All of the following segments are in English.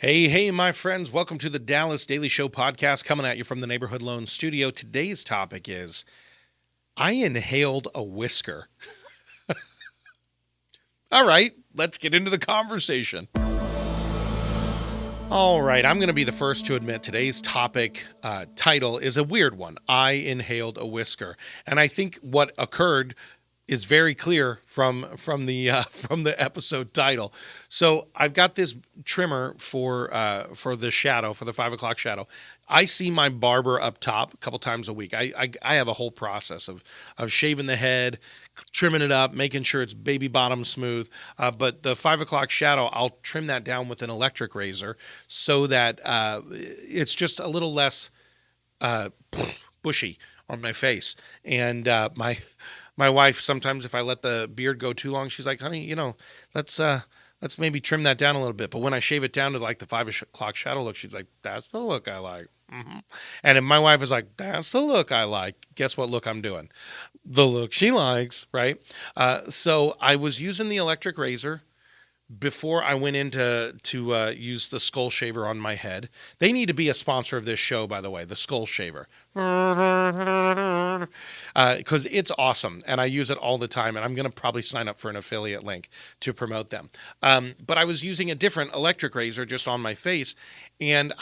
Hey, my friends. Welcome to the Dallas Daily Show podcast coming at you from the Neighborhood Loan Studio. Today's topic is I inhaled a whisker. All right, let's get into the conversation. All right, I'm going to be the first to admit today's topic title is a weird one. I inhaled a whisker. And I think what occurred is very clear from the episode title. So I've got this trimmer for the shadow, for the 5 o'clock shadow. I see my barber up top a couple times a week. I have a whole process of shaving the head, trimming it up, making sure it's baby bottom smooth. But the 5 o'clock shadow, I'll trim that down with an electric razor so that it's just a little less bushy on my face. And my wife, sometimes if I let the beard go too long, she's like, honey, let's maybe trim that down a little bit. But when I shave it down to like the 5 o'clock shadow look, she's like, that's the look I like. Mm-hmm. And if my wife is like, that's the look I like, guess what look I'm doing? The look she likes, right? So I was using the electric razor before I went in to use the skull shaver on my head. They need to be a sponsor of this show, by the way, the skull shaver. Because it's awesome, and I use it all the time, and I'm going to probably sign up for an affiliate link to promote them. But I was using a different electric razor just on my face, and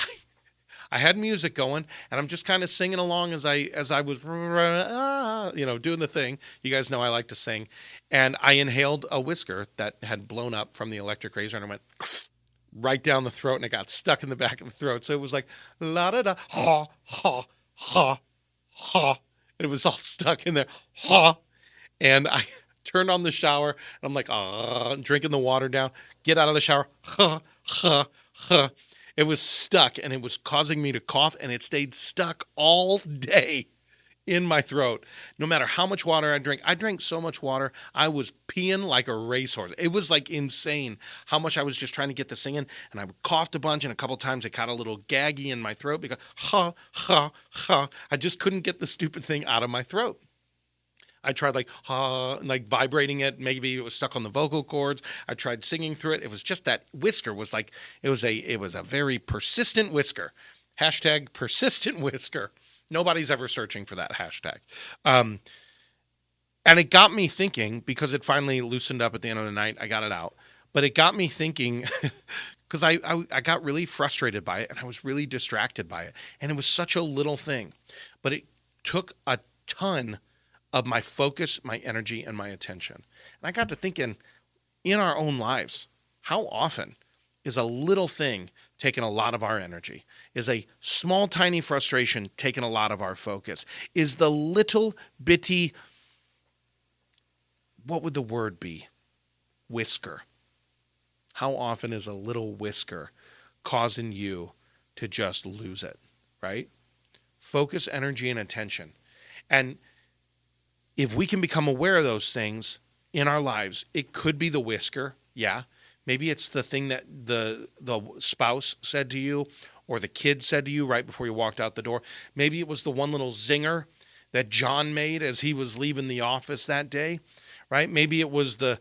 I had music going, and I'm just kind of singing along as I was, doing the thing. You guys know I like to sing. And I inhaled a whisker that had blown up from the electric razor, and I went right down the throat, and it got stuck in the back of the throat. So it was like, la-da-da, ha, ha, ha, ha. And it was all stuck in there, ha. And I turned on the shower, and I'm like, drinking the water down. Get out of the shower, ha, ha, ha. It was stuck, and it was causing me to cough, and it stayed stuck all day in my throat. No matter how much water I drank so much water, I was peeing like a racehorse. It was like insane how much I was just trying to get this thing in, and I coughed a bunch, and a couple times it got a little gaggy in my throat because, I just couldn't get the stupid thing out of my throat. I tried like vibrating it. Maybe it was stuck on the vocal cords. I tried singing through it. It was just that whisker was like, it was a very persistent whisker. Hashtag persistent whisker. Nobody's ever searching for that hashtag. And it got me thinking, because it finally loosened up at the end of the night. I got it out. But it got me thinking because I got really frustrated by it, and I was really distracted by it. And it was such a little thing. But it took a ton of my focus, my energy, and my attention. And I got to thinking, in our own lives, how often is a little thing taking a lot of our energy? Is a small, tiny frustration taking a lot of our focus? Is the little bitty, what would the word be? Whisker. How often is a little whisker causing you to just lose it, right? Focus, energy, and attention. And if we can become aware of those things in our lives, it could be the whisker. Yeah. Maybe it's the thing that the spouse said to you or the kid said to you right before you walked out the door. Maybe it was the one little zinger that John made as he was leaving the office that day, right? Maybe it was the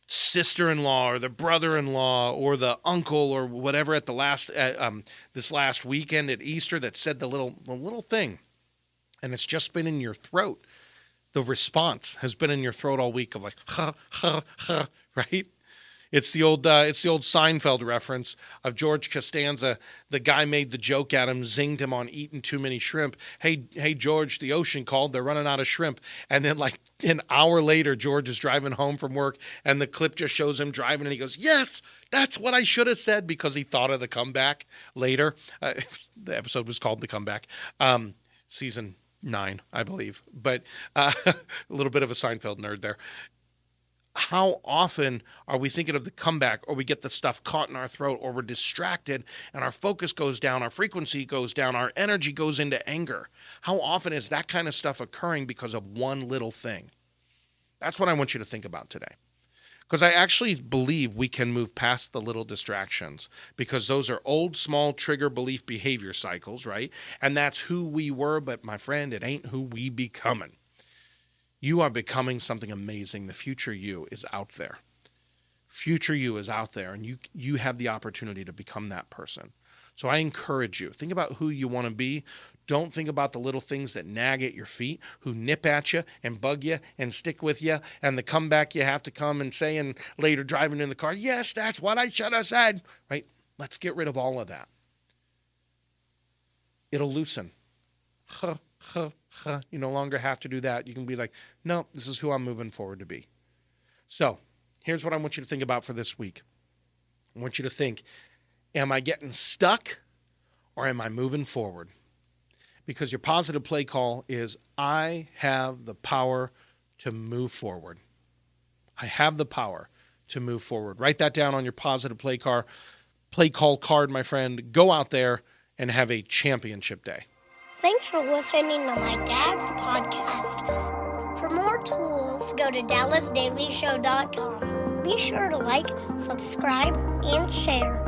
sister-in-law or the brother-in-law or the uncle or whatever at the this last weekend at Easter that said the little thing, and it's just been in your throat. The response has been in your throat all week of like, ha, ha, ha, right? It's the old Seinfeld reference of George Costanza. The guy made the joke at him, zinged him on eating too many shrimp. Hey, George, the ocean called. They're running out of shrimp. And then like an hour later, George is driving home from work, and the clip just shows him driving, and he goes, yes, that's what I should have said, because he thought of the comeback later. The episode was called The Comeback. Season 9, I believe, but a little bit of a Seinfeld nerd there. How often are we thinking of the comeback, or we get the stuff caught in our throat, or we're distracted and our focus goes down, our frequency goes down, our energy goes into anger? How often is that kind of stuff occurring because of one little thing? That's what I want you to think about today. Because I actually believe we can move past the little distractions, because those are old, small trigger belief behavior cycles, right? And that's who we were, but my friend, it ain't who we becoming. You are becoming something amazing. The future you is out there. future you is out there, and you have the opportunity to become that person. So I encourage you, think about who you want to be. Don't think about the little things that nag at your feet, who nip at you and bug you and stick with you, and the comeback you have to come and say, and later driving in the car, yes, that's what I should have said, right? Let's get rid of all of that. It'll loosen. You no longer have to do that. You can be like, no, this is who I'm moving forward to be. So here's what I want you to think about for this week. I want you to think, am I getting stuck or am I moving forward? Because your positive play call is, I have the power to move forward. I have the power to move forward. Write that down on your positive play call card, my friend. Go out there and have a championship day. Thanks for listening to my dad's podcast. For more tools, go to DallasDailyShow.com. Be sure to like, subscribe, and share.